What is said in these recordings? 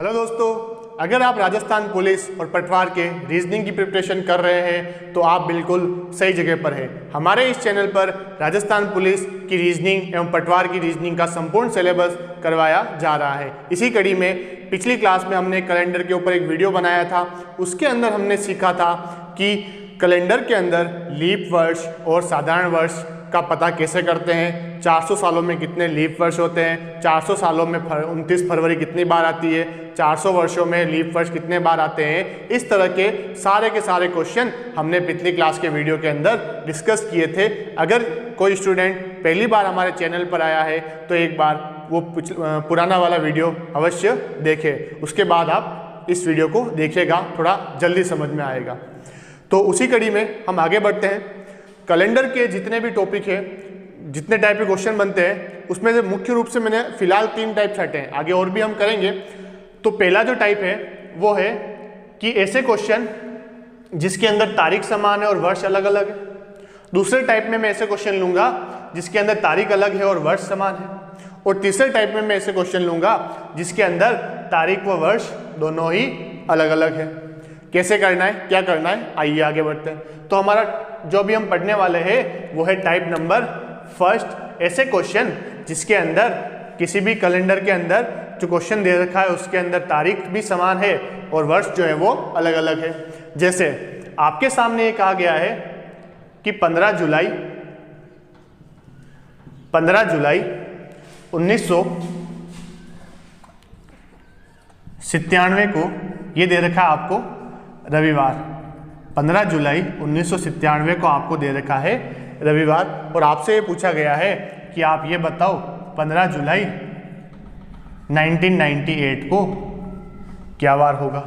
Hello दोस्तों, अगर आप राजस्थान पुलिस और पटवार के रीजनिंग की प्रिपरेशन कर रहे हैं तो आप बिल्कुल सही जगह पर हैं। हमारे इस चैनल पर राजस्थान पुलिस की रीजनिंग एवं पटवार की रीजनिंग का संपूर्ण सिलेबस करवाया जा रहा है। इसी कड़ी में पिछली क्लास में हमने कैलेंडर के ऊपर एक वीडियो बनाया था। उसके अंदर हमने सीखा था कि कैलेंडर के अंदर लीप वर्ष और साधारण वर्ष का पता कैसे करते हैं, 400 सालों में कितने लीप वर्ष होते हैं, 400 सालों में 29 फरवरी कितनी बार आती है, 400 वर्षों में लीप वर्ष कितने बार आते हैं। इस तरह के सारे क्वेश्चन हमने पिछली क्लास के वीडियो के अंदर डिस्कस किए थे। अगर कोई स्टूडेंट पहली बार हमारे चैनल पर आया है तो एक बार वो पुराना वाला वीडियो अवश्य देखें, उसके बाद आप इस वीडियो को देखिएगा, थोड़ा जल्दी समझ में आएगा। तो उसी कड़ी में हम आगे बढ़ते हैं। कैलेंडर के जितने भी टॉपिक है, जितने टाइप के क्वेश्चन बनते हैं, उसमें से मुख्य रूप से मैंने फिलहाल 3 टाइप छाटे हैं, आगे और भी हम करेंगे। तो पहला जो टाइप है वो है कि ऐसे क्वेश्चन जिसके अंदर तारीख समान है और वर्ष अलग अलग है। दूसरे टाइप में मैं ऐसे क्वेश्चन लूंगा जिसके अंदर तारीख अलग है और वर्ष समान है। और तीसरे टाइप में मैं ऐसे क्वेश्चन लूंगा जिसके अंदर तारीख व वर्ष दोनों ही अलग अलग है। कैसे करना है, क्या करना है, आइए आगे बढ़ते हैं। तो हमारा जो भी हम पढ़ने वाले हैं वो है टाइप नंबर फर्स्ट, ऐसे क्वेश्चन जिसके अंदर किसी भी कैलेंडर के अंदर जो क्वेश्चन दे रखा है उसके अंदर तारीख भी समान है और वर्ष जो है वो अलग अलग है। जैसे आपके सामने ये कहा गया है कि 15 जुलाई 1997 को ये दे रखा है आपको रविवार। 15 जुलाई 1997 को आपको दे रखा है रविवार। और आपसे ये पूछा गया है कि आप ये बताओ 15 जुलाई 1998 को क्या वार होगा।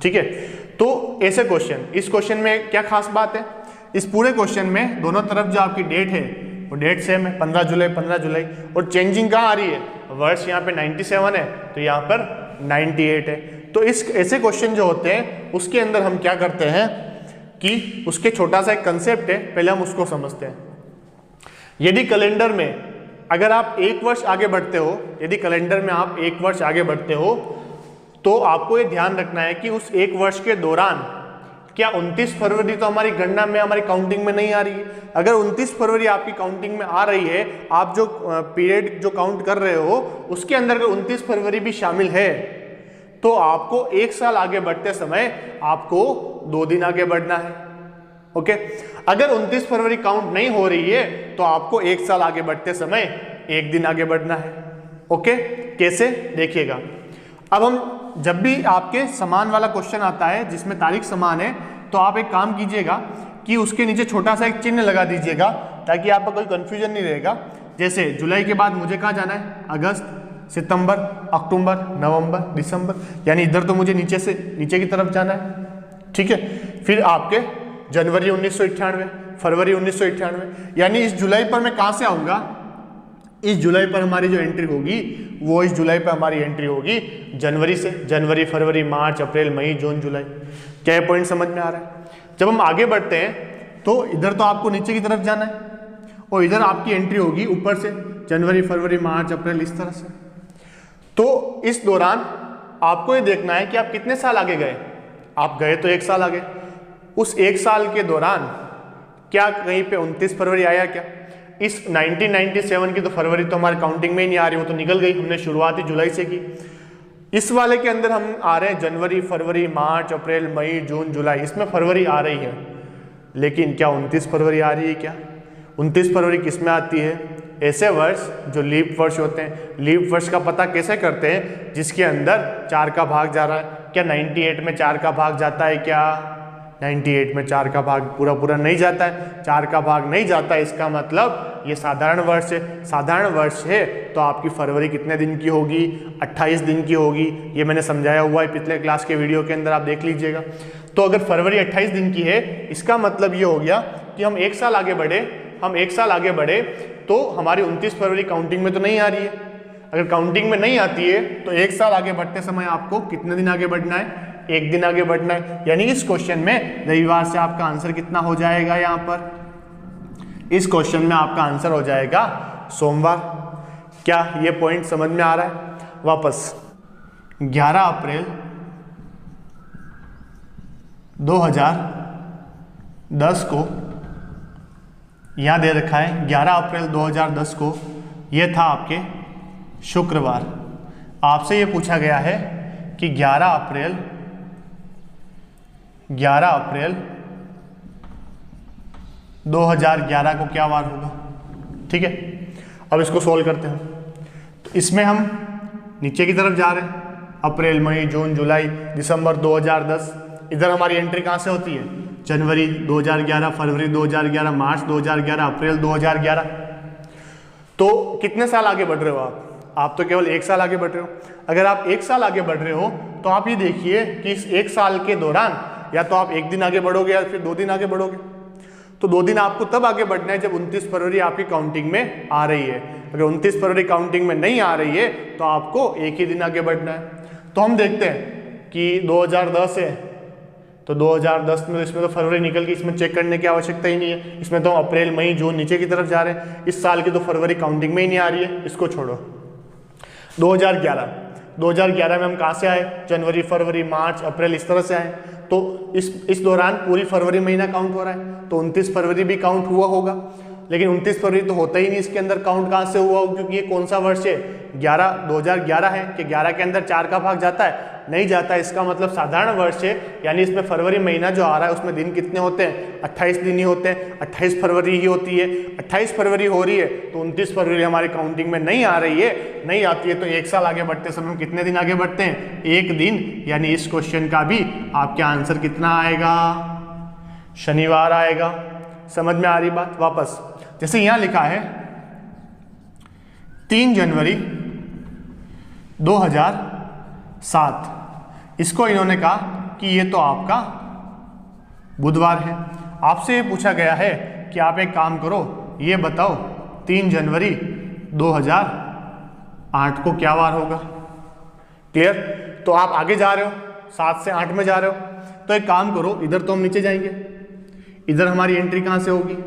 ठीक है, तो ऐसे क्वेश्चन, इस क्वेश्चन में क्या खास बात है, इस पूरे क्वेश्चन में दोनों तरफ जो आपकी डेट है वो डेट सेम है, 15 जुलाई। और चेंजिंग कहाँ आ रही है, वर्ष यहाँ पे 97 है तो यहाँ पर 98 है। तो इस ऐसे क्वेश्चन जो होते हैं उसके अंदर हम क्या करते हैं कि उसके छोटा सा एक कंसेप्ट है, पहले हम उसको समझते हैं। यदि कैलेंडर में अगर आप 1 वर्ष आगे बढ़ते हो, यदि कैलेंडर में आप 1 वर्ष आगे बढ़ते हो तो आपको ये ध्यान रखना है कि उस 1 वर्ष के दौरान क्या 29 फरवरी तो हमारी गणना में, हमारी काउंटिंग में नहीं आ रही है। अगर 29 फरवरी आपकी काउंटिंग में आ रही है, आप जो पीरियड जो काउंट कर रहे हो उसके अंदर अगर 29 फरवरी भी शामिल है तो आपको 1 साल आगे बढ़ते समय आपको 2 दिन आगे बढ़ना है। ओके, अगर 29 फरवरी काउंट नहीं हो रही है तो आपको 1 साल आगे बढ़ते समय 1 दिन आगे बढ़ना है। ओके, कैसे देखिएगा। अब हम जब भी आपके समान वाला क्वेश्चन आता है जिसमें तारीख समान है तो आप एक काम कीजिएगा कि उसके नीचे छोटा सा एक चिन्ह लगा दीजिएगा ताकि आपका कोई कंफ्यूजन नहीं रहेगा। जैसे जुलाई के बाद मुझे कहाँ जाना है, अगस्त, सितंबर, अक्टूबर, नवंबर, दिसंबर, यानी इधर तो मुझे नीचे से नीचे की तरफ जाना है। ठीक है, फिर आपके जनवरी 1998, फरवरी 1998, यानी इस जुलाई पर मैं कहाँ से आऊँगा, इस जुलाई पर हमारी जो एंट्री होगी वो इस जुलाई पर हमारी एंट्री होगी जनवरी से। जनवरी, फरवरी, मार्च, अप्रैल, मई, जून, जुलाई। क्या ये पॉइंट समझ में आ रहा है। जब हम आगे बढ़ते हैं तो इधर तो आपको नीचे की तरफ जाना है और इधर आपकी एंट्री होगी ऊपर से, जनवरी, फरवरी, मार्च, अप्रैल, इस तरह से। तो इस दौरान आपको ये देखना है कि आप कितने साल आगे गए। आप गए तो 1 साल आगे। उस 1 साल के दौरान क्या कहीं पे 29 फरवरी आया क्या। इस 1997 की तो फरवरी तो हमारी काउंटिंग में ही नहीं आ रही, वो तो निकल गई, हमने शुरुआत ही जुलाई से की। इस वाले के अंदर हम आ रहे हैं जनवरी, फरवरी, मार्च, अप्रैल, मई, जून, जुलाई, इसमें फरवरी आ रही है। लेकिन क्या 29 फरवरी आ रही है क्या। 29 फरवरी किस में आती है, ऐसे वर्ष जो लीप वर्ष होते हैं। लीप वर्ष का पता कैसे करते हैं, जिसके अंदर 4 का भाग जा रहा है। क्या 98 में 4 का भाग जाता है क्या, 98 में 4 का भाग पूरा नहीं जाता है। 4 का भाग नहीं जाता है, इसका मतलब ये साधारण वर्ष है। साधारण वर्ष है तो आपकी फरवरी कितने दिन की होगी, 28 दिन की होगी। ये मैंने समझाया हुआ है पिछले क्लास के वीडियो के अंदर, आप देख लीजिएगा। तो अगर फरवरी 28 दिन की है, इसका मतलब ये हो गया कि हम 1 साल आगे बढ़े। हम 1 साल आगे बढ़े तो हमारी 29 फरवरी काउंटिंग में तो नहीं आ रही है। अगर काउंटिंग में नहीं आती है तो 1 साल आगे बढ़ते समय आपको कितने दिन आगे बढ़ना है, 1 दिन आगे बढ़ना है। यानी इस क्वेश्चन में रविवार से आपका आंसर कितना हो जाएगा, यहाँ पर इस क्वेश्चन में आपका आंसर हो जाएगा सोमवार। क्या ये पॉइंट समझ में आ रहा है। वापस 11 अप्रैल 2010 को, यहाँ दे रखा है 11 अप्रैल 2010 को, ये था आपके शुक्रवार। आपसे ये पूछा गया है कि 11 अप्रैल 2011 को क्या वार होगा। ठीक है, अब इसको सोल्व करते हैं। तो इसमें हम नीचे की तरफ जा रहे हैं, अप्रैल, मई, जून, जुलाई, दिसंबर 2010। इधर हमारी एंट्री कहाँ से होती है? जनवरी 2011, फरवरी 2011, मार्च 2011, अप्रैल 2011। तो कितने साल आगे बढ़ रहे हो आप तो केवल 1 साल आगे बढ़ रहे हो। अगर आप 1 साल आगे बढ़ रहे हो तो आप ये देखिए कि इस 1 साल के दौरान या तो आप 1 दिन आगे बढ़ोगे या फिर 2 दिन आगे बढ़ोगे। तो 2 दिन आपको तब आगे बढ़ना है जब 29 फरवरी आपकी काउंटिंग में आ रही है। अगर 29 फरवरी काउंटिंग में नहीं आ रही है तो आपको 1 ही दिन आगे बढ़ना है। तो हम देखते हैं कि 2010 है, तो 2010 में इसमें तो फरवरी निकल गई, इसमें चेक करने की आवश्यकता ही नहीं है। इसमें तो अप्रैल, मई, जून नीचे की तरफ जा रहे हैं। इस साल की तो फरवरी काउंटिंग में ही नहीं आ रही है, इसको छोड़ो। 2011 में हम कहाँ से आए? जनवरी, फरवरी, मार्च, अप्रैल, इस तरह से आए। तो इस दौरान पूरी फरवरी महीना काउंट हो रहा है, तो 29 फरवरी भी काउंट हुआ होगा। लेकिन 29 फरवरी तो होता ही नहीं, इसके अंदर काउंट कहाँ से हुआ होगा? क्योंकि ये कौन सा वर्ष है? 2011 है कि 11 के अंदर 4 का भाग जाता है? नहीं जाता। इसका मतलब साधारण वर्ष है, यानी इसमें फरवरी महीना जो आ रहा है उसमें दिन कितने होते हैं? 28 दिन ही होते हैं। 28 फरवरी ही होती है। 28 फरवरी हो रही है तो 29 फरवरी हमारी काउंटिंग में नहीं आ रही है, नहीं आती है। तो 1 साल आगे बढ़ते समय हम कितने दिन आगे बढ़ते हैं? 1 दिन। यानी इस क्वेश्चन का भी आपका आंसर कितना आएगा? शनिवार आएगा। समझ में आ रही बात? वापस जैसे यहां लिखा है 3 जनवरी 2007, इसको इन्होंने कहा कि ये तो आपका बुधवार है। आपसे ये पूछा गया है कि आप एक काम करो, ये बताओ 3 जनवरी 2008 को क्या वार होगा। क्लियर? तो आप आगे जा रहे हो, 7 से 8 में जा रहे हो, तो एक काम करो, इधर तो हम नीचे जाएंगे, इधर हमारी एंट्री कहाँ से होगी?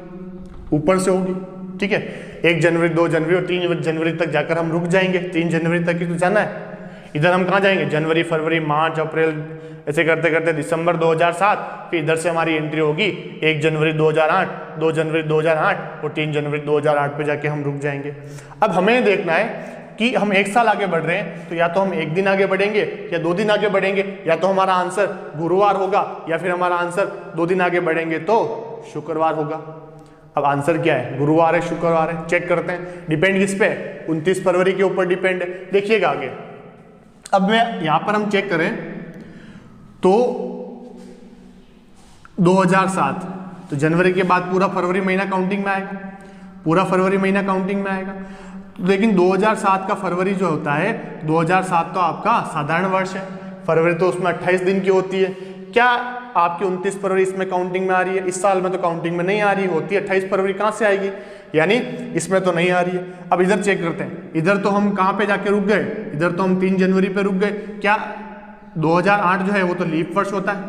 ऊपर से होगी। ठीक है, 1 जनवरी, 2 जनवरी और 3 जनवरी तक जाकर हम रुक जाएंगे। 3 जनवरी तक ही तो जाना है। इधर हम कहाँ जाएंगे? जनवरी, फरवरी, मार्च, अप्रैल, ऐसे करते करते दिसंबर 2007, फिर इधर से हमारी एंट्री होगी 1 जनवरी 2008, 2 जनवरी 2008 और 3 जनवरी 2008 पे जाके हम रुक जाएंगे। अब हमें देखना है कि हम 1 साल आगे बढ़ रहे हैं, तो या तो हम 1 दिन आगे बढ़ेंगे या 2 दिन आगे बढ़ेंगे, या तो हमारा आंसर गुरुवार होगा या फिर हमारा आंसर 2 दिन आगे बढ़ेंगे तो शुक्रवार होगा। अब आंसर क्या है? गुरुवार है, शुक्रवार है। चेक करते हैं, डिपेंड किस पे? 29 फरवरी के ऊपर डिपेंड है। देखिएगा आगे। अब मैं यहां पर हम चेक करें तो 2007, तो जनवरी के बाद पूरा फरवरी महीना काउंटिंग में आएगा, पूरा फरवरी महीना काउंटिंग में आएगा। तो लेकिन 2007 का फरवरी जो होता है, 2007 तो आपका साधारण वर्ष है, फरवरी तो उसमें 28 दिन की होती है। क्या आपकी 29 फरवरी इसमें काउंटिंग में आ रही है? इस साल में तो काउंटिंग में नहीं आ रही होती। 28 फरवरी कहाँ से आएगी? यानी इसमें तो नहीं आ रही है। अब इधर चेक करते हैं, इधर तो हम कहाँ पे जाके रुक गए? इधर तो हम 3 जनवरी पे रुक गए। क्या 2008 जो है वो तो लीप वर्ष होता है?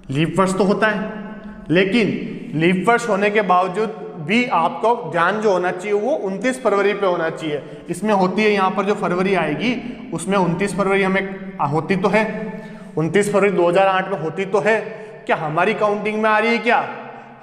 लीप वर्ष तो होता है, लेकिन लीप वर्ष होने के बावजूद भी आपको ध्यान जो होना चाहिए वो 29 फरवरी पे होना चाहिए। इसमें होती है, यहाँ पर जो फरवरी आएगी उसमें 29 फरवरी हमें होती तो है, 29 फरवरी 2008 में होती तो है। क्या हमारी काउंटिंग में आ रही है? क्या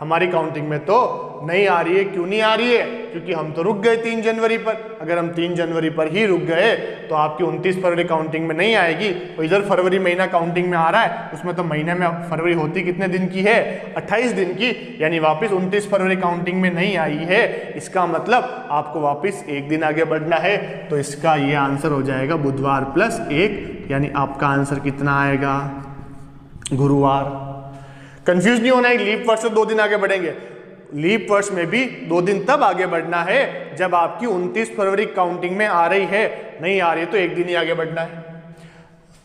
हमारी काउंटिंग में तो नहीं आ रही है। क्यों नहीं आ रही है? क्योंकि हम तो रुक गए 3 जनवरी पर। अगर हम 3 जनवरी पर ही रुक गए तो आपकी 29 फरवरी काउंटिंग में नहीं आएगी। और इधर फरवरी महीना काउंटिंग में आ रहा है, उसमें तो महीने में फरवरी होती कितने दिन की है? 28 दिन की। यानी वापस 29 फरवरी काउंटिंग में नहीं आई है। इसका मतलब आपको वापस 1 दिन आगे बढ़ना है। तो इसका ये आंसर हो जाएगा बुधवार प्लस 1, यानी आपका आंसर कितना आएगा? गुरुवार। कंफ्यूज नहीं होना है, लीप वर्ष से 2 दिन आगे बढ़ेंगे। लीप वर्ष में भी 2 दिन तब आगे बढ़ना है जब आपकी 29 फरवरी काउंटिंग में आ रही है। नहीं आ रही है तो 1 दिन ही आगे बढ़ना है।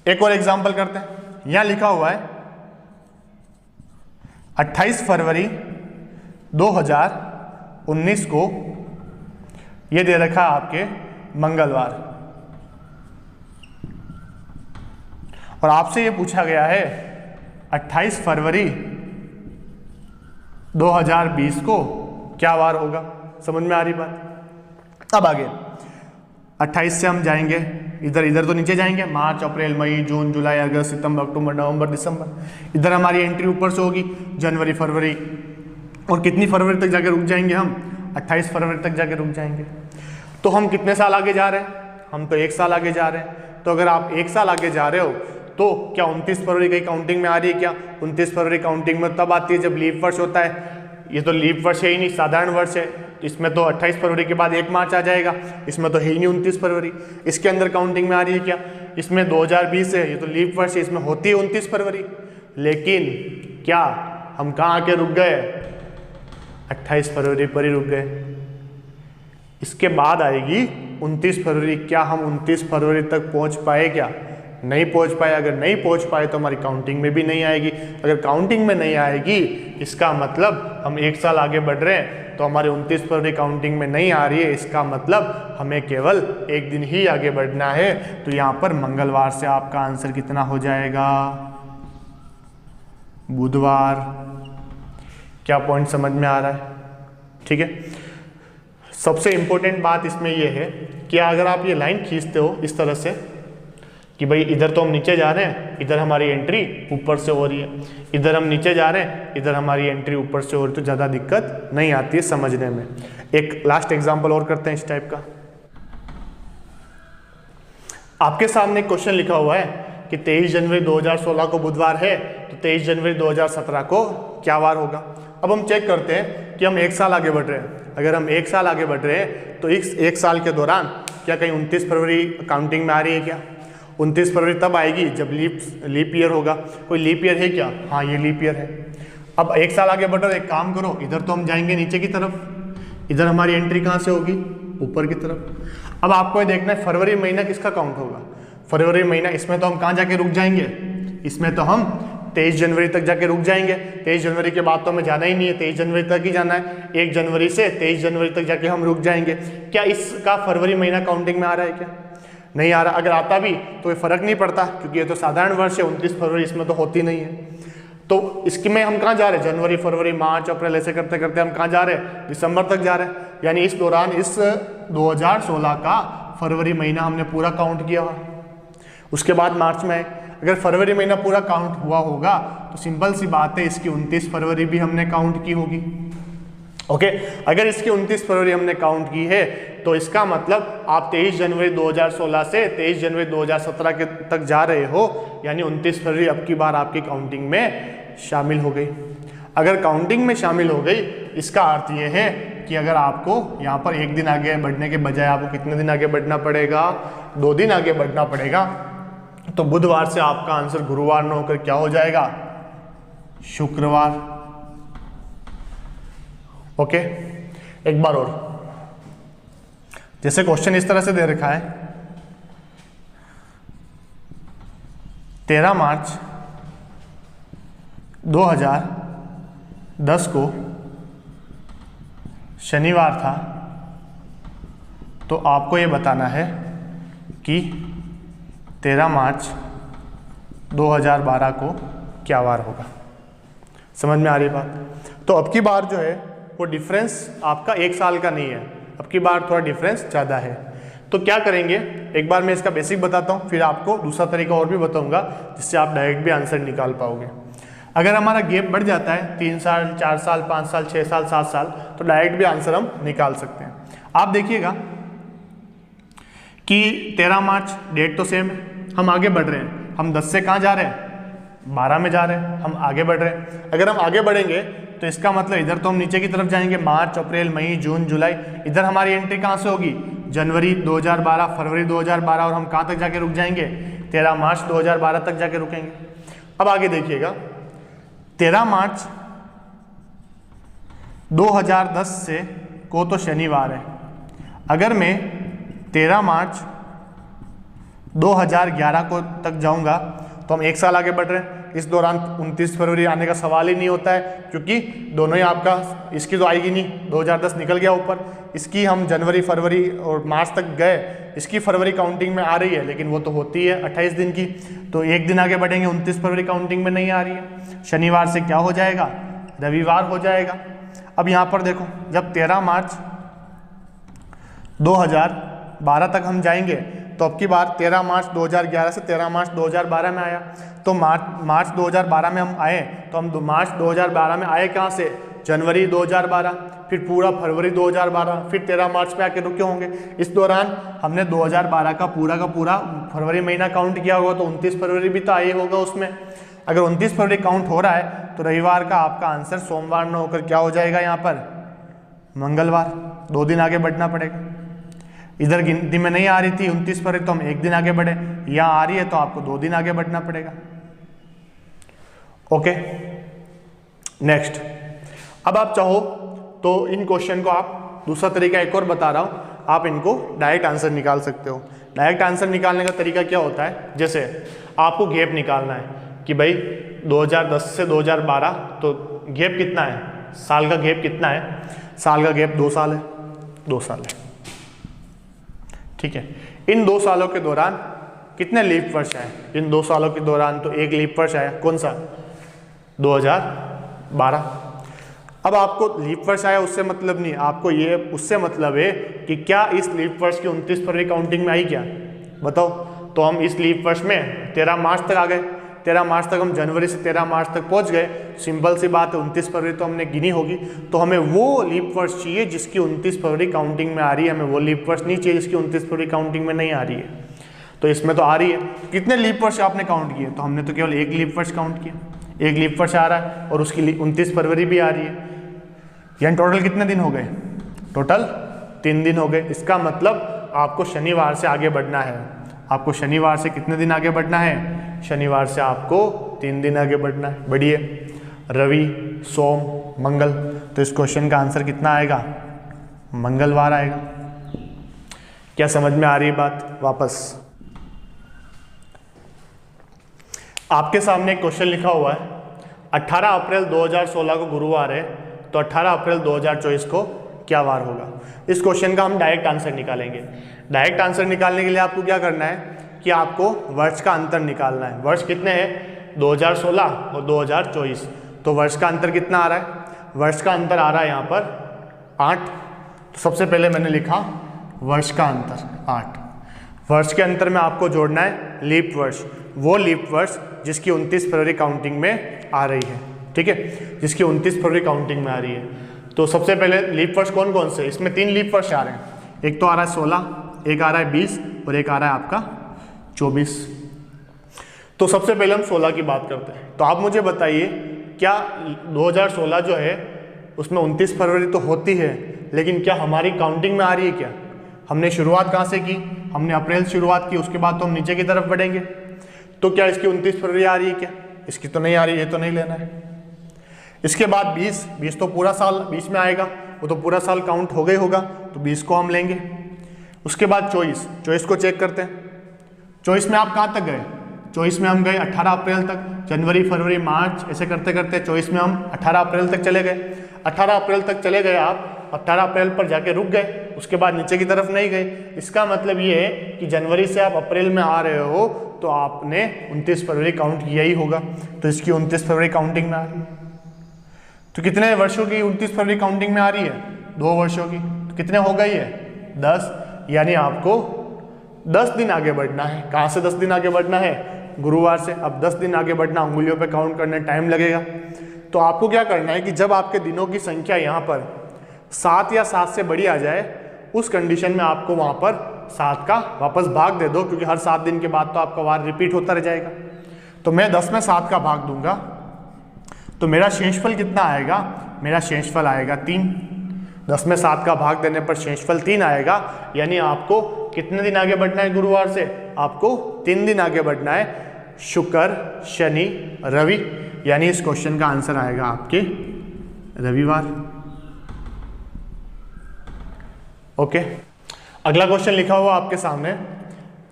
एक और एग्जांपल करते हैं। यहां लिखा हुआ है 28 फरवरी 2019 को, यह दे रखा है आपके मंगलवार, और आपसे यह पूछा गया है 28 फरवरी 2020 को क्या वार होगा। समझ में आ रही बात? अब आगे 28 से हम जाएंगे इधर, इधर तो नीचे जाएंगे, मार्च अप्रैल मई जून जुलाई अगस्त सितंबर अक्टूबर नवंबर दिसंबर। इधर हमारी एंट्री ऊपर से होगी जनवरी फरवरी, और कितनी फरवरी तक जाके रुक जाएंगे हम, 28 फरवरी तक जाके रुक जाएंगे। तो हम कितने साल आगे जा रहे हैं, हम तो 1 साल आगे जा रहे हैं। तो अगर आप 1 साल आगे जा रहे हो तो क्या 29 फरवरी कहीं काउंटिंग में आ रही है क्या? 29 फरवरी काउंटिंग में तब आती है जब लीप वर्ष होता है। ये तो लीप वर्ष है ही नहीं, साधारण वर्ष है, इसमें तो 28 फरवरी के बाद 1 मार्च आ जाएगा, इसमें तो है ही नहीं 29 फरवरी। इसके अंदर काउंटिंग में आ रही है क्या? इसमें 2020 है, ये तो लीप वर्ष है, इसमें होती है 29 फरवरी। लेकिन क्या हम कहाँ आके रुक गए? 28 फरवरी पर ही रुक गए। इसके बाद आएगी 29 फरवरी। क्या हम 29 फरवरी तक पहुँच पाए क्या? नहीं पहुंच पाए। अगर नहीं पहुंच पाए तो हमारी काउंटिंग में भी नहीं आएगी। अगर काउंटिंग में नहीं आएगी इसका मतलब हम 1 साल आगे बढ़ रहे हैं, तो हमारे 29 फरवरी काउंटिंग में नहीं आ रही है, इसका मतलब हमें केवल 1 दिन ही आगे बढ़ना है। तो यहाँ पर मंगलवार से आपका आंसर कितना हो जाएगा? बुधवार। क्या पॉइंट समझ में आ रहा है? ठीक है। सबसे इंपॉर्टेंट बात इसमें यह है कि अगर आप ये लाइन खींचते हो इस तरह से कि भाई इधर तो हम नीचे जा रहे हैं, इधर हमारी एंट्री ऊपर से हो रही है, इधर हम नीचे जा रहे हैं, इधर हमारी एंट्री ऊपर से हो रही है, तो ज़्यादा दिक्कत नहीं आती है समझने में। एक लास्ट एग्जांपल और करते हैं इस टाइप का। आपके सामने एक क्वेश्चन लिखा हुआ है कि 23 जनवरी 2016 को बुधवार है, तो 23 जनवरी 2017 को क्या वार होगा? अब हम चेक करते हैं कि हम 1 साल आगे बढ़ रहे हैं। अगर हम 1 साल आगे बढ़ रहे हैं तो इस 1 साल के दौरान क्या कहीं 29 फरवरी काउंटिंग में आ रही है क्या? 29 फरवरी तब आएगी जब लीप ईयर होगा। कोई लीप ईयर है क्या? हाँ, ये लीप ईयर है। अब 1 साल आगे बढ़ रहे हो, एक काम करो, इधर तो हम जाएंगे नीचे की तरफ, इधर हमारी एंट्री कहाँ से होगी? ऊपर की तरफ। अब आपको ये देखना है फरवरी महीना किसका काउंट होगा। फरवरी महीना, इसमें तो हम कहाँ जाके रुक जाएंगे? इसमें तो हम 23 जनवरी तक जाके रुक जाएंगे। 23 जनवरी के बाद तो हमें जाना ही नहीं है, 23 जनवरी तक ही जाना है। 1 जनवरी से 23 जनवरी तक जाके हम रुक जाएंगे। क्या इसका फरवरी महीना काउंटिंग में आ रहा है क्या? नहीं आ रहा। अगर आता भी तो ये फर्क नहीं पड़ता, क्योंकि ये तो साधारण वर्ष है, 29 फरवरी इसमें तो होती नहीं है। तो इसके में हम कहाँ जा रहे हैं? जनवरी फरवरी मार्च अप्रैल ऐसे करते करते हम कहाँ जा रहे हैं? दिसंबर तक जा रहे हैं। यानी इस दौरान इस 2016 का फरवरी महीना हमने पूरा काउंट किया हुआ। उसके बाद मार्च में आए। अगर फरवरी महीना पूरा काउंट हुआ होगा तो सिंपल सी बात है, इसकी 29 फरवरी भी हमने काउंट की होगी। ओके, अगर इसकी 29 फरवरी हमने काउंट की है तो इसका मतलब आप 23 जनवरी 2016 से 23 जनवरी 2017 के तक जा रहे हो, यानी 29 फरवरी अब की बार आपकी काउंटिंग में शामिल हो गई। अगर काउंटिंग में शामिल हो गई, इसका अर्थ ये है कि अगर आपको यहाँ पर 1 दिन आगे बढ़ने के बजाय आपको कितने दिन आगे बढ़ना पड़ेगा? 2 दिन आगे बढ़ना पड़ेगा। तो बुधवार से आपका आंसर गुरुवार न होकर क्या हो जाएगा? शुक्रवार। ओके, एक बार और, जैसे क्वेश्चन इस तरह से दे रखा है, 13 मार्च 2010 को शनिवार था, तो आपको ये बताना है कि 13 मार्च 2012 को क्या वार होगा। समझ में आ रही बात? तो अब की बार जो है वो डिफरेंस आपका 1 साल का नहीं है, अब की बार थोड़ा डिफरेंस ज़्यादा है। तो क्या करेंगे, एक बार मैं इसका बेसिक बताता हूँ, फिर आपको दूसरा तरीका और भी बताऊँगा जिससे आप डायरेक्ट भी आंसर निकाल पाओगे। अगर हमारा गैप बढ़ जाता है 3 साल 4 साल 5 साल 6 साल 7 साल, तो डायरेक्ट भी आंसर हम निकाल सकते हैं। आप देखिएगा कि 13 मार्च डेट तो सेम है, हम आगे बढ़ रहे हैं। हम 10 से कहाँ जा रहे हैं? 12 में जा रहे हैं, हम आगे बढ़ रहे हैं। अगर हम आगे बढ़ेंगे तो इसका मतलब इधर तो हम नीचे की तरफ जाएंगे, मार्च अप्रैल मई जून जुलाई। इधर हमारी एंट्री कहाँ से होगी? जनवरी 2012 फरवरी 2012, और हम कहाँ तक जाके रुक जाएंगे? 13 मार्च 2012 तक जाके रुकेंगे। अब आगे देखिएगा, 13 मार्च 2010 से को तो शनिवार है। अगर मैं 13 मार्च 2011 को तक जाऊंगा तो हम 1 साल आगे बढ़ रहे हैं। इस दौरान 29 फरवरी आने का सवाल ही नहीं होता है, क्योंकि दोनों ही आपका, इसकी तो आएगी नहीं, 2010 निकल गया ऊपर, इसकी हम जनवरी फरवरी और मार्च तक गए, इसकी फरवरी काउंटिंग में आ रही है, लेकिन वो तो होती है 28 दिन की। तो 1 दिन आगे बढ़ेंगे, 29 फरवरी काउंटिंग में नहीं आ रही है। शनिवार से क्या हो जाएगा? रविवार हो जाएगा। अब यहाँ पर देखो, जब 13 मार्च 2010 2012 तक हम जाएंगे तो अब की बार 13 मार्च 2011 से 13 मार्च 2012 में आया। तो मार्च 2012 में हम आए, तो हम मार्च 2012 में आए कहाँ से? जनवरी 2012, फिर पूरा फरवरी 2012, फिर 13 मार्च पे आके रुके होंगे। इस दौरान हमने 2012 का पूरा फरवरी महीना काउंट किया होगा, तो 29 फरवरी भी तो आए होगा उसमें। अगर 29 फरवरी काउंट हो रहा है तो रविवार का आपका आंसर सोमवार न होकर क्या हो जाएगा? यहाँ पर मंगलवार। 2 दिन आगे बढ़ना पड़ेगा। इधर गिनती में नहीं आ रही थी 29 फरवरी, तो हम 1 दिन आगे बढ़े। यहाँ आ रही है तो आपको 2 दिन आगे बढ़ना पड़ेगा। Okay, next. अब आप चाहो तो इन क्वेश्चन को आप दूसरा तरीका एक और बता रहा हूं, आप इनको डायरेक्ट आंसर निकाल सकते हो। डायरेक्ट आंसर निकालने का तरीका क्या होता है? जैसे आपको गैप निकालना है कि भाई 2010 से 2012, तो गैप कितना है? साल का गैप कितना है? साल का गैप 2 साल है। 2 साल है, ठीक है। इन 2 सालों के दौरान कितने लीप वर्ष आए? इन 2 सालों के दौरान तो एक लीप वर्ष आया। कौन सा? 2012। अब आपको लीप वर्ष आया उससे मतलब नहीं, आपको ये उससे मतलब है कि क्या इस लीप वर्ष की 29 फरवरी काउंटिंग में आई क्या? बताओ। तो हम इस लीप वर्ष में 13 मार्च तक आ गए। 13 मार्च तक हम जनवरी से 13 मार्च तक पहुंच गए। सिंपल सी बात है, 29 फरवरी तो हमने गिनी होगी, तो हमें वो लीप वर्ष चाहिए जिसकी 29 फरवरी काउंटिंग में आ रही है। हमें वो लीप वर्ष नहीं चाहिए जिसकी 29 फरवरी काउंटिंग में नहीं आ रही है। तो इसमें तो आ रही है। कितने लीप वर्ष आपने काउंट किए? तो हमने तो केवल एक लीप वर्ष काउंट किया। एक लीप वर्ष आ रहा है और उसकी 29 फरवरी भी आ रही है। यानी टोटल कितने दिन हो गए? टोटल 3 दिन हो गए। इसका मतलब आपको शनिवार से आगे बढ़ना है। आपको शनिवार से कितने दिन आगे बढ़ना है? शनिवार से आपको 3 दिन आगे बढ़ना है। बढ़िए, रवि, सोम, मंगल। तो इस क्वेश्चन का आंसर कितना आएगा? मंगलवार आएगा। क्या समझ में आ रही है बात? वापस आपके सामने एक क्वेश्चन लिखा हुआ है, 18 अप्रैल 2016 को गुरुवार है, तो 18 अप्रैल 2024 को क्या वार होगा? इस क्वेश्चन का हम डायरेक्ट आंसर निकालेंगे। डायरेक्ट आंसर निकालने के लिए आपको क्या करना है कि आपको वर्ष का अंतर निकालना है। वर्ष कितने हैं? 2016 और 2024। तो वर्ष का अंतर कितना आ रहा है? वर्ष का अंतर आ रहा है यहाँ पर 8। तो सबसे पहले मैंने लिखा वर्ष का अंतर 8। वर्ष के अंतर में आपको जोड़ना है लीप वर्ष, वो लीप वर्ष जिसकी 29 फरवरी काउंटिंग में आ रही है, ठीक है, जिसकी 29 फरवरी काउंटिंग में आ रही है। तो सबसे पहले लीप वर्ष कौन कौन से? इसमें 3 लीप वर्ष आ रहे हैं। एक तो आ रहा है 16, एक आ रहा है 20 और एक आ रहा है आपका 24। तो सबसे पहले हम 16 की बात करते हैं। तो आप मुझे बताइए, क्या 2016 जो है उसमें 29 फरवरी तो होती है, लेकिन क्या हमारी काउंटिंग में आ रही है क्या? हमने शुरुआत कहाँ से की? हमने अप्रैल शुरुआत की, उसके बाद तो हम नीचे की तरफ बढ़ेंगे। तो क्या इसकी 29 फरवरी आ रही है क्या? इसकी तो नहीं आ रही है, तो नहीं लेना है। इसके बाद 20 तो पूरा साल 20 में आएगा, वो तो पूरा साल काउंट हो गई होगा, तो 20 को हम लेंगे। उसके बाद 24 को चेक करते हैं। 24 में आप कहाँ तक गए? 24 में हम गए 18 अप्रैल तक, जनवरी फरवरी मार्च ऐसे करते करते 24 में हम 18 अप्रैल तक चले गए। 18 अप्रैल तक चले गए आप, 18 अप्रैल पर जाके रुक गए, उसके बाद नीचे की तरफ नहीं गए। इसका मतलब ये है कि जनवरी से आप अप्रैल में आ रहे हो, तो आपने 29 फरवरी काउंट किया ही होगा। तो इसकी 29 फरवरी काउंटिंग में आ रही है। तो कितने वर्षों की 29 फरवरी काउंटिंग में आ रही है? 2 वर्षों की। तो कितने हो गई है? 10। यानी आपको 10 दिन आगे बढ़ना है। कहाँ से 10 दिन आगे बढ़ना है? गुरुवार से। अब 10 दिन आगे बढ़ना, उंगलियों पे काउंट करने टाइम लगेगा। तो आपको क्या करना है कि जब आपके दिनों की संख्या यहाँ पर 7 या 7 से बड़ी आ जाए, उस कंडीशन में आपको वहाँ पर 7 का वापस भाग दे दो, क्योंकि हर 7 दिन के बाद तो आपका वार रिपीट होता रह जाएगा। तो मैं 10 में 7 का भाग दूंगा, तो मेरा शेषफल कितना आएगा? मेरा शेषफल आएगा 3। 10 में 7 का भाग देने पर शेषफल 3 आएगा। यानी आपको कितने दिन आगे बढ़ना है गुरुवार से? आपको 3 दिन आगे बढ़ना है, शुक्र, शनि, रवि। यानी इस क्वेश्चन का आंसर आएगा आपके रविवार। ओके, अगला क्वेश्चन लिखा हुआ आपके सामने,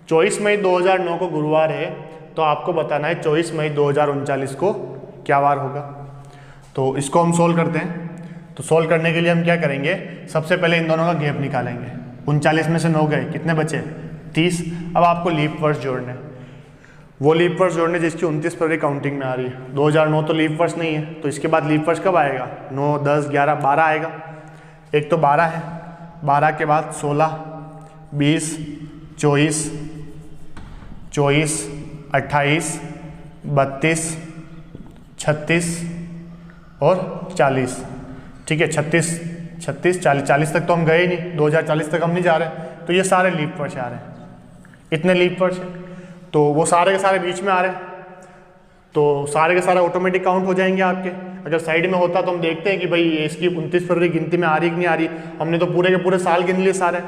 24 मई 2009 को गुरुवार है, तो आपको बताना है 24 मई 2039 को क्या वार होगा। तो इसको हम सोल्व करते हैं। तो सोल्व करने के लिए हम क्या करेंगे? सबसे पहले इन दोनों का गैप निकालेंगे। 39 में से 9 गए, कितने बचे? 30। अब आपको लीप वर्ष जोड़ने, वो लीप वर्ष जोड़ने जिसकी 29 फरवरी काउंटिंग में आ रही है। 2009 तो लीप वर्ष नहीं है, तो इसके बाद लीप वर्ष कब आएगा? 9, 10, 11, 12 आएगा। एक तो 12 है, 12 के बाद 16, 20, 24, 28, 32, 36 और 40। ठीक है, 36, 40 तक तो हम गए ही नहीं, 2040 तक हम नहीं जा रहे, तो ये सारे लीप वर्ष आ रहे हैं, इतने लीप वर्ष हैं, तो वो सारे के सारे बीच में आ रहे हैं, तो सारे के सारे ऑटोमेटिक काउंट हो जाएंगे आपके। अगर साइड में होता तो हम देखते हैं कि भाई इसकी 29 फरवरी गिनती में आ रही कि नहीं आ रही, हमने तो पूरे के पूरे साल गिन लिए सारे,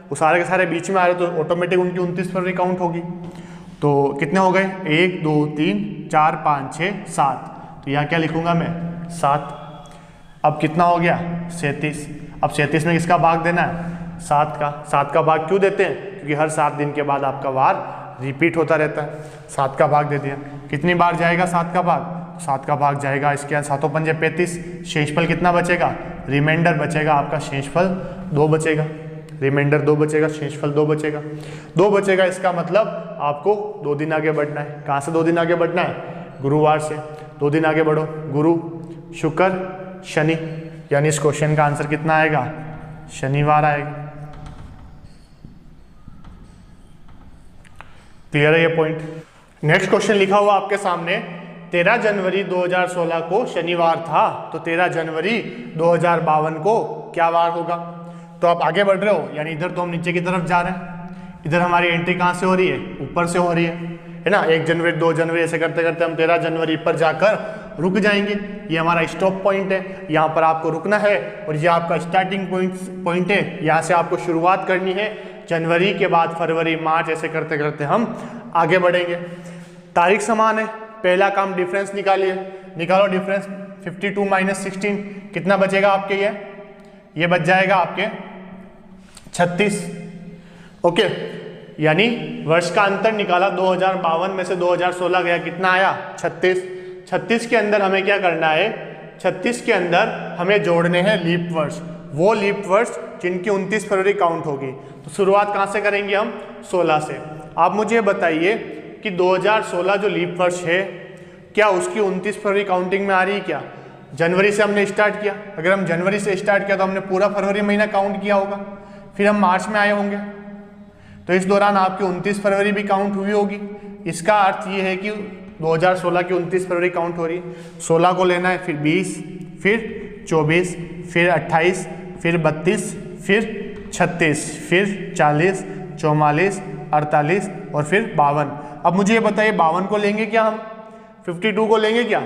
वो सारे के सारे बीच में आ रहे, तो ऑटोमेटिक उनकी 29 फरवरी काउंट होगी। तो कितने हो गए, 1, 2, 3, 4, 5, 6, 7, तो यहाँ क्या लिखूंगा मैं, 7। अब कितना हो गया, 37। अब 37 में किसका भाग देना है, 7 का। 7 का भाग क्यों देते हैं, क्योंकि हर 7 दिन के बाद आपका वार रिपीट होता रहता है। 7 का भाग दे दिया, कितनी बार जाएगा 7 का भाग, 7 का भाग जाएगा इसके यहाँ 7 पंजे 35, शेषफल कितना बचेगा, रिमाइंडर बचेगा आपका, शेषफल 2 बचेगा, रिमाइंडर 2 बचेगा, शेषफल 2 बचेगा, 2 बचेगा। इसका मतलब आपको 2 दिन आगे बढ़ना है। कहाँ से 2 दिन आगे बढ़ना है, गुरुवार से 2 दिन आगे बढ़ो, गुरु, शुक्र, शनि, यानी इस क्वेश्चन का आंसर कितना आएगा, शनिवार आएगा। क्लियर है ये पॉइंट। नेक्स्ट क्वेश्चन लिखा हुआ आपके सामने, 13 जनवरी 2016 को शनिवार था, तो 13 जनवरी 2052 को क्या वार होगा। तो आप आगे बढ़ रहे हो, यानी इधर तो हम नीचे की तरफ जा रहे हैं, इधर हमारी एंट्री कहाँ से हो रही है, ऊपर से हो रही है ना। 1 जनवरी 2 जनवरी ऐसे करते करते हम 13 जनवरी पर जाकर रुक जाएंगे। ये हमारा स्टॉप पॉइंट है, यहाँ पर आपको रुकना है, और ये आपका स्टार्टिंग पॉइंट है, यहाँ से आपको शुरुआत करनी है। जनवरी के बाद फरवरी, मार्च ऐसे करते करते हम आगे बढ़ेंगे। तारीख समान है, पहला काम डिफरेंस निकालिए, निकालो डिफरेंस, 52 - 16 कितना बचेगा आपके, ये बच जाएगा आपके 36। ओके, यानी वर्ष का अंतर निकाला, 2052 में से 2016 गया, कितना आया, 36। 36 के अंदर हमें क्या करना है, 36 के अंदर हमें जोड़ने हैं लीप वर्ष, वो लीप वर्ष जिनकी 29 फरवरी काउंट होगी। तो शुरुआत कहाँ से करेंगे हम, 16 से। आप मुझे बताइए कि 2016 जो लीप वर्ष है, क्या उसकी 29 फरवरी काउंटिंग में आ रही है क्या। जनवरी से हमने स्टार्ट किया, अगर हम जनवरी से स्टार्ट किया तो हमने पूरा फरवरी महीना काउंट किया होगा, फिर हम मार्च में आए होंगे, तो इस दौरान आपकी 29 फरवरी भी काउंट हुई होगी। इसका अर्थ ये है कि 2016 की 29 फरवरी काउंट हो रही है। 16 को लेना है, फिर 20, फिर 24, फिर 28, फिर 32, फिर 36, फिर 40, 44, 48 और फिर 52। अब मुझे ये बताइए 52 को लेंगे क्या हम, 52 को लेंगे क्या।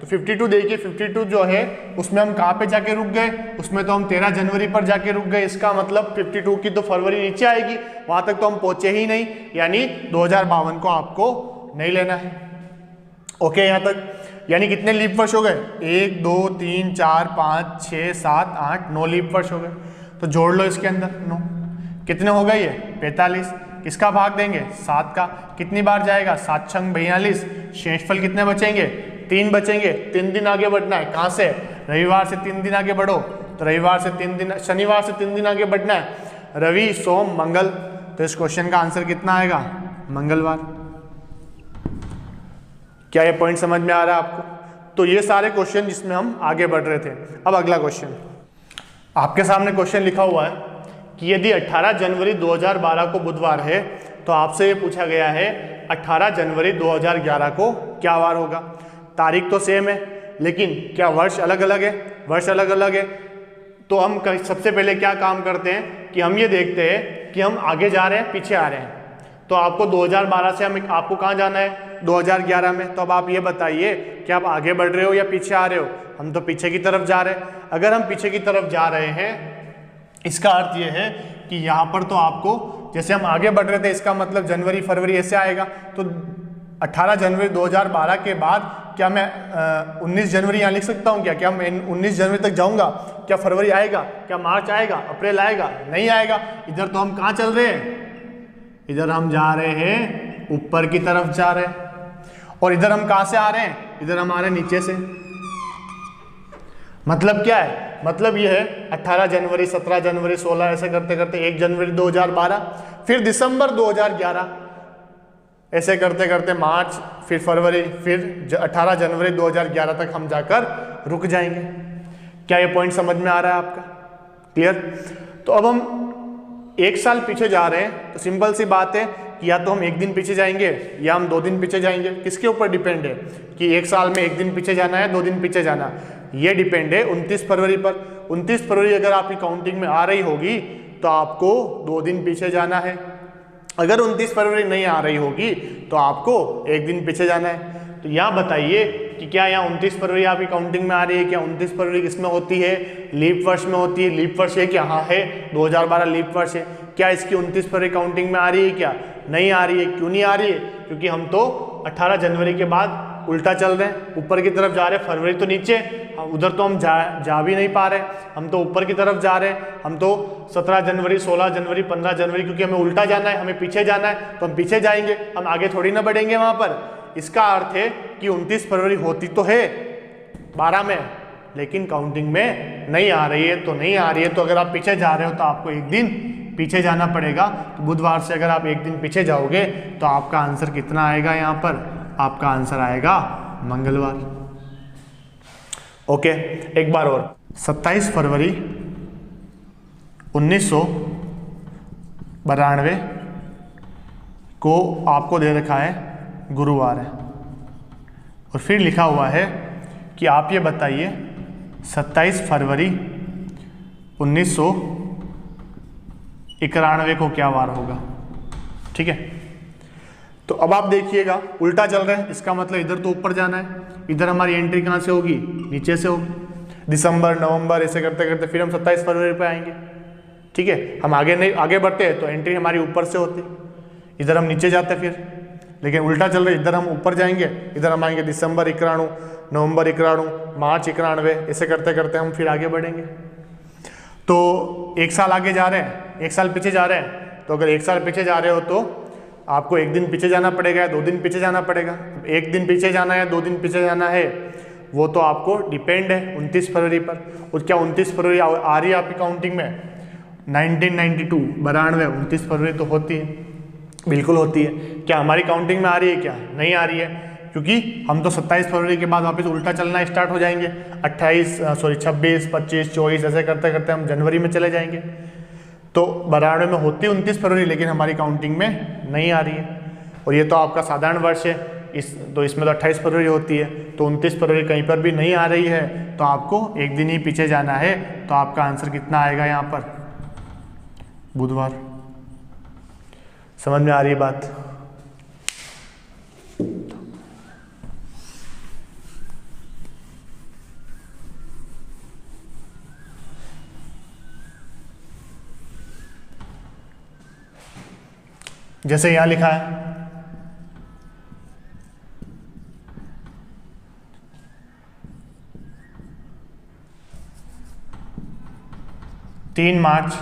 तो 52 देखिए, 52 जो है उसमें हम कहाँ पे जाके रुक गए, उसमें तो हम 13 जनवरी पर जाके रुक गए। इसका मतलब 52 की तो फरवरी नीचे आएगी, वहां तक तो हम पहुंचे ही नहीं, यानी 2052 को आपको नहीं लेना है। ओके, यहाँ तक यानी कितने लीप वर्ष हो गए, 1, 2, 3, 4, 5, 6, 7, 8, 9 लीप वर्ष हो गए। तो जोड़ लो इसके अंदर 9, कितने हो गए ये 45। किसका भाग देंगे, 7 का। कितनी बार जाएगा, 7 छंग 42। शेषफल कितने बचेंगे, 3 बचेंगे। 3 दिन आगे बढ़ना है, कहाँ से, रविवार से 3 दिन आगे बढ़ो, तो रविवार से 3 दिन, शनिवार से 3 दिन आगे बढ़ना है, रवि, सोम, मंगल। तो इस क्वेश्चन का आंसर कितना आएगा, मंगलवार। क्या ये पॉइंट समझ में आ रहा है आपको। तो ये सारे क्वेश्चन जिसमें हम आगे बढ़ रहे थे। अब अगला क्वेश्चन आपके सामने क्वेश्चन लिखा हुआ है कि यदि 18 जनवरी 2012 को बुधवार है, तो आपसे ये पूछा गया है 18 जनवरी 2011 को क्या वार होगा। तारीख तो सेम है, लेकिन क्या वर्ष अलग अलग है, वर्ष अलग अलग है। तो हम सबसे पहले क्या काम करते हैं कि हम ये देखते हैं कि हम आगे जा रहे हैं पीछे आ रहे हैं। तो आपको 2012 से हम आपको कहाँ जाना है, 2011 में। तो अब आप ये बताइए कि आप आगे बढ़ रहे हो या पीछे आ रहे हो। हम तो पीछे की तरफ जा रहे हैं। अगर हम पीछे की तरफ जा रहे हैं, इसका अर्थ ये है कि यहाँ पर तो आपको, जैसे हम आगे बढ़ रहे थे, इसका मतलब जनवरी फरवरी ऐसे आएगा। तो 18 जनवरी 2012 के बाद क्या मैं 19 जनवरी यहाँ लिख सकता हूँ क्या मैं 19 जनवरी तक जाऊँगा, क्या फरवरी आएगा, क्या मार्च आएगा, अप्रैल आएगा, नहीं आएगा। इधर तो हम कहाँ चल रहे हैं, इधर हम जा रहे हैं ऊपर की तरफ जा रहे हैं। और इधर हम कहाँ से आ रहे हैं, इधर हम आ रहे हैं नीचे से। मतलब क्या है, मतलब ये है 18 जनवरी 17 जनवरी 16 ऐसे करते करते 1 जनवरी 2012, फिर दिसंबर 2011 ऐसे करते करते मार्च, फिर फरवरी, फिर 18 जनवरी 2011 तक हम जाकर रुक जाएंगे। क्या ये पॉइंट समझ में आ रहा है आपका, क्लियर। तो अब हम एक साल पीछे जा रहे हैं तो सिंपल सी बात है कि या तो हम एक दिन पीछे जाएंगे या हम 2 दिन पीछे जाएंगे। किसके ऊपर डिपेंड है कि एक साल में 1 दिन पीछे जाना है 2 दिन पीछे जाना, ये डिपेंड है 29 फरवरी पर। 29 फरवरी अगर आपकी काउंटिंग में आ रही होगी तो आपको 2 दिन पीछे जाना है। अगर 29 फरवरी नहीं आ रही होगी तो आपको 1 दिन पीछे जाना है। तो यहाँ बताइए कि क्या यहाँ 29 फरवरी आपकी काउंटिंग में आ रही है? क्या 29 फरवरी किसमें होती है? लीप वर्ष में होती है। लीप वर्ष है क्या? हाँ है, 2012 लीप वर्ष है। क्या इसकी 29 फरवरी काउंटिंग में आ रही है? क्या नहीं आ रही है? क्यों नहीं आ रही है? क्योंकि हम तो 18 जनवरी के बाद उल्टा चल रहे हैं, ऊपर की तरफ जा रहे हैं। फरवरी तो नीचे, उधर तो हम जा भी नहीं पा रहे, हम तो ऊपर की तरफ जा रहे हैं। हम तो 17 जनवरी 16 जनवरी 15 जनवरी, क्योंकि हमें उल्टा जाना है, हमें पीछे जाना है तो हम पीछे जाएंगे, हम आगे थोड़ी ना बढ़ेंगे वहाँ पर। इसका अर्थ है कि 29 फरवरी होती तो है 12 में, लेकिन काउंटिंग में नहीं आ रही है। तो नहीं आ रही है तो अगर आप पीछे जा रहे हो तो आपको 1 दिन पीछे जाना पड़ेगा। तो बुधवार से अगर आप 1 दिन पीछे जाओगे तो आपका आंसर कितना आएगा? यहाँ पर आपका आंसर आएगा मंगलवार। ओके, एक बार और, 27 फरवरी 1992 को आपको दे रखा है गुरुवार है, और फिर लिखा हुआ है कि आप ये बताइए 27 फरवरी 1991 को क्या वार होगा। ठीक है, तो अब आप देखिएगा उल्टा चल रहा है, इसका मतलब इधर तो ऊपर जाना है। इधर हमारी एंट्री कहाँ से होगी? नीचे से होगी। दिसंबर नवंबर ऐसे करते करते फिर हम 27 फरवरी पे आएंगे। ठीक है, हम आगे बढ़ते हैं तो एंट्री हमारी ऊपर से होती, इधर हम नीचे जाते फिर, लेकिन उल्टा चल रहा है। इधर हम ऊपर जाएंगे, इधर हम आएंगे दिसंबर 91, नवंबर 91, मार्च 91, ऐसे करते करते हम फिर आगे बढ़ेंगे। तो 1 साल आगे जा रहे हैं, 1 साल पीछे जा रहे हैं। तो अगर 1 साल पीछे जा रहे हो तो आपको 1 दिन पीछे जाना पड़ेगा या 2 दिन पीछे जाना पड़ेगा। 1 दिन पीछे जाना है या 2 दिन पीछे जाना है, वो तो आपको डिपेंड है 29 फरवरी पर। और क्या 29 फरवरी आ रही है आपकी काउंटिंग में? 1992 92 29 फरवरी तो होती है, बिल्कुल होती है। क्या हमारी काउंटिंग में आ रही है? क्या नहीं आ रही है, क्योंकि हम तो 27 फरवरी के बाद वापस उल्टा चलना स्टार्ट हो जाएंगे। 26, 25, 24 ऐसे करते करते हम जनवरी में चले जाएंगे। तो 92 में होती है 29 फरवरी, लेकिन हमारी काउंटिंग में नहीं आ रही है। और ये तो आपका साधारण वर्ष है, तो इसमें तो 28 फरवरी होती है। तो 29 फरवरी कहीं पर भी नहीं आ रही है तो आपको 1 दिन ही पीछे जाना है। तो आपका आंसर कितना आएगा यहाँ पर? बुधवार। समझ में आ रही है बात? जैसे यहां लिखा है 3 मार्च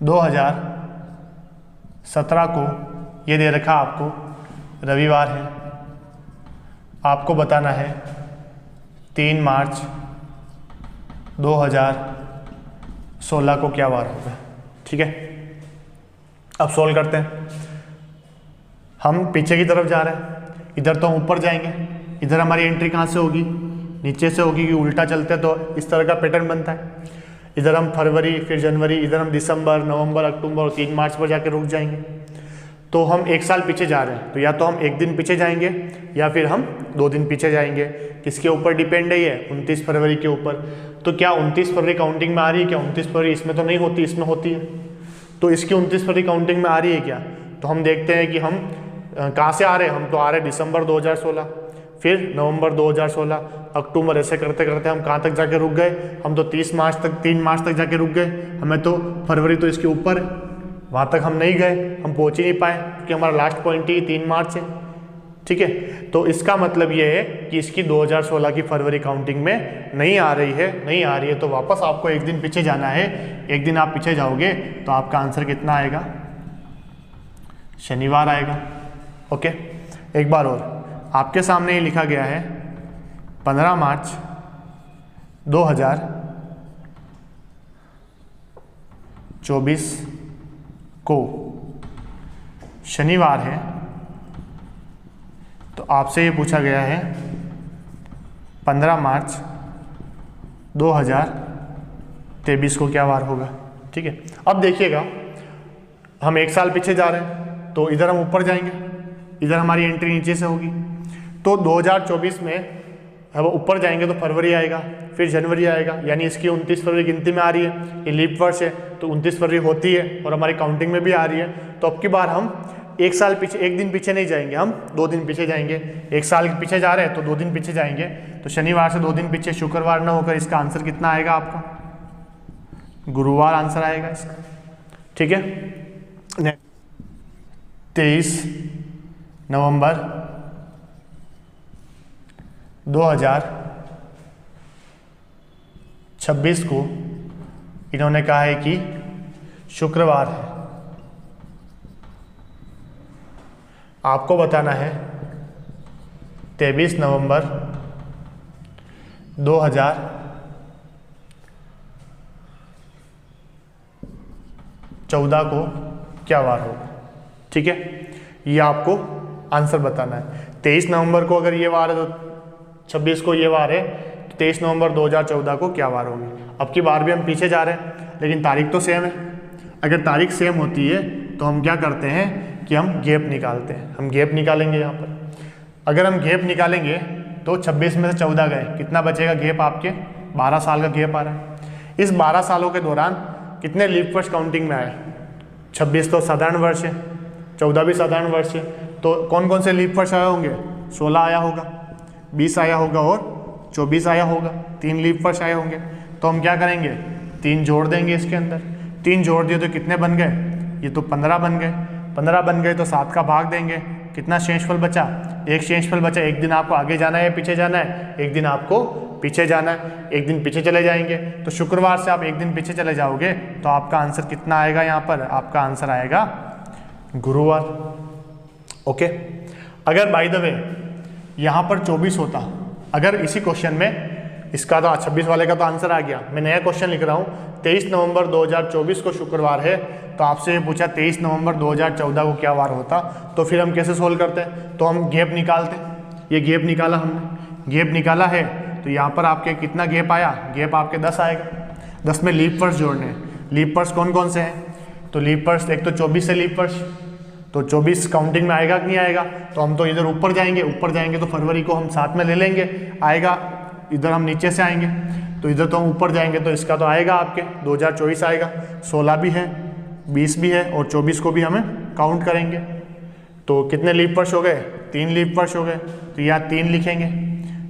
2017 को ये दे रखा आपको रविवार है। आपको बताना है 3 मार्च 2016 को क्या वार होगा। ठीक है, अब सॉल्व करते हैं। हम पीछे की तरफ जा रहे हैं, इधर तो हम ऊपर जाएंगे। इधर हमारी एंट्री कहाँ से होगी? नीचे से होगी, क्योंकि उल्टा चलते हैं तो इस तरह का पैटर्न बनता है। इधर हम फरवरी, फिर जनवरी, इधर हम दिसंबर, नवंबर, अक्टूबर और 3 मार्च पर जाके रुक जाएंगे। तो हम 1 साल पीछे जा रहे हैं, तो या तो हम 1 दिन पीछे जाएंगे या फिर हम 2 दिन पीछे जाएंगे। किसके ऊपर डिपेंड है ये? 29 फरवरी के ऊपर। तो क्या 29 फरवरी काउंटिंग में आ रही है? क्या 29 फरवरी इसमें तो नहीं होती, इसमें होती है। तो इसकी 29 फरवरी काउंटिंग में आ रही है क्या? तो हम देखते हैं कि हम कहाँ से आ रहे हैं। हम तो आ रहे हैं दिसंबर 2016, फिर नवंबर 2016, अक्टूबर, ऐसे करते करते हम कहाँ तक जाके रुक गए? हम तो 3 मार्च तक जाके रुक गए। हमें तो फरवरी तो इसके ऊपर, वहाँ तक हम नहीं गए, हम पहुँच ही नहीं पाए, क्योंकि हमारा लास्ट पॉइंट ही 3 मार्च है। ठीक है, तो इसका मतलब ये है कि इसकी 2016 की फरवरी काउंटिंग में नहीं आ रही है। तो वापस आपको 1 दिन पीछे जाना है। 1 दिन आप पीछे जाओगे तो आपका आंसर कितना आएगा? शनिवार आएगा। ओके, एक बार और, आपके सामने ये लिखा गया है 15 मार्च 2024 को शनिवार है। तो आपसे ये पूछा गया है 15 मार्च 2023 को क्या वार होगा। ठीक है। अब देखिएगा हम 1 साल पीछे जा रहे हैं, तो इधर हम ऊपर जाएंगे, इधर हमारी एंट्री नीचे से होगी। तो 2024 में अब ऊपर जाएंगे तो फरवरी आएगा, फिर जनवरी आएगा, यानी इसकी 29 फरवरी गिनती में आ रही है। ये लीप वर्ष है तो 29 फरवरी होती है और हमारी काउंटिंग में भी आ रही है। तो अब की बार हम 1 साल पीछे, 1 दिन पीछे नहीं जाएंगे, हम 2 दिन पीछे जाएंगे। 1 साल पीछे जा रहे हैं तो 2 दिन पीछे जाएंगे। तो शनिवार से 2 दिन पीछे, शुक्रवार ना होकर इसका आंसर कितना आएगा आपका? गुरुवार आंसर आएगा इसका, ठीक है। 23 नवंबर 2026 को इन्होंने कहा है कि शुक्रवार है। आपको बताना है 23 नवंबर 2014 को क्या वार होगा, ठीक है। ये आपको आंसर बताना है। 23 नवंबर को अगर ये वार है तो 26 को ये वार है, तो 23 नवंबर 2014 को क्या वार होगी। अब की बार भी हम पीछे जा रहे हैं लेकिन तारीख तो सेम है। अगर तारीख सेम होती है तो हम क्या करते हैं कि हम गैप निकालते हैं। हम गैप निकालेंगे यहाँ पर। अगर हम गैप निकालेंगे तो 26 में से 14 गए, कितना बचेगा गैप आपके? 12 साल का गैप आ रहा है। इस 12 सालों के दौरान कितने लीप वर्ष काउंटिंग में आए? 26 तो साधारण वर्ष है, 14 भी साधारण वर्ष है। तो कौन कौन से लीप वर्ष आए होंगे? 16 आया होगा, 20 आया होगा और 24 आया होगा। 3 लीप वर्ष आए होंगे। तो हम क्या करेंगे? 3 जोड़ देंगे इसके अंदर। 3 जोड़ दिए तो कितने बन गए? ये तो 15 बन गए। 15 बन गए तो 7 का भाग देंगे, कितना शेषफल बचा? 1 शेषफल बचा। एक दिन आपको आगे जाना है, पीछे जाना है? एक दिन आपको पीछे जाना है। एक दिन पीछे चले जाएंगे तो शुक्रवार से आप एक दिन पीछे चले जाओगे तो आपका आंसर कितना आएगा? यहाँ पर आपका आंसर आएगा गुरुवार। ओके। अगर बाय द वे यहाँ पर 24 होता, अगर इसी क्वेश्चन में इसका तो 26 वाले का तो आंसर आ गया, मैं नया क्वेश्चन लिख रहा हूँ। 23 नवंबर 2024 को शुक्रवार है, तो आपसे ये पूछा 23 नवंबर 2014 को क्या वार होता, तो फिर हम कैसे सोल्व करते हैं? तो हम गैप निकालते हैं। ये गैप निकाला हमने, गैप निकाला है तो यहाँ पर आपके कितना गैप आया? गैप आपके 10 आएगा। 10 में लीप वर्ष जोड़ने हैं। लीप वर्ष कौन कौन से हैं? तो लीप वर्ष एक तो 24 है लीप वर्ष, तो 24 काउंटिंग में आएगा कि नहीं आएगा? तो हम तो इधर ऊपर जाएंगे, ऊपर जाएंगे तो फरवरी को हम साथ में ले लेंगे, आएगा। इधर हम नीचे से आएंगे तो इधर तो हम ऊपर जाएंगे तो इसका तो आएगा आपके 2024 आएगा। 16 भी है, 20 भी है और 24 को भी हमें काउंट करेंगे। तो कितने लीप वर्ष हो गए? 3 लीप वर्ष हो गए। तो यहाँ 3 लिखेंगे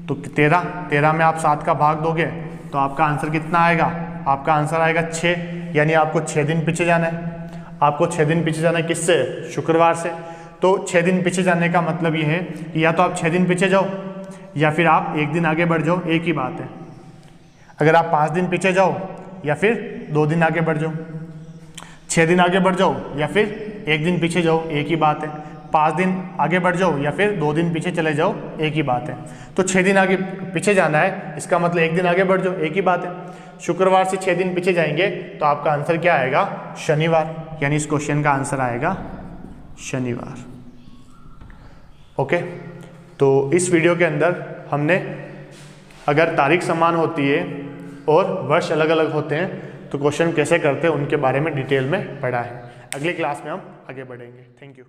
तो 13 में आप 7 का भाग दोगे तो आपका आंसर कितना आएगा? आपका आंसर आएगा 6, यानी आपको 6 दिन पीछे जाना है। आपको 6 दिन पीछे जाना है किससे? शुक्रवार से। तो 6 दिन पीछे जाने का मतलब ये है कि या तो आप 6 दिन पीछे जाओ या फिर आप 1 दिन आगे बढ़ जाओ, एक ही बात है। अगर आप 5 दिन पीछे जाओ या फिर 2 दिन आगे बढ़ जाओ, 6 दिन आगे बढ़ जाओ या फिर 1 दिन पीछे जाओ, एक ही बात है। 5 दिन आगे बढ़ जाओ या फिर 2 दिन पीछे चले जाओ, एक ही बात है। तो 6 दिन आगे पीछे जाना है, इसका मतलब 1 दिन आगे बढ़ जाओ, एक ही बात है। शुक्रवार से 6 दिन पीछे जाएंगे तो आपका आंसर क्या आएगा? शनिवार, यानी इस क्वेश्चन का आंसर आएगा शनिवार। ओके। तो इस वीडियो के अंदर हमने अगर तारीख समान होती है और वर्ष अलग अलग होते हैं तो क्वेश्चन कैसे करते हैं उनके बारे में डिटेल में पढ़ा है। अगली क्लास में हम आगे बढ़ेंगे। Thank you.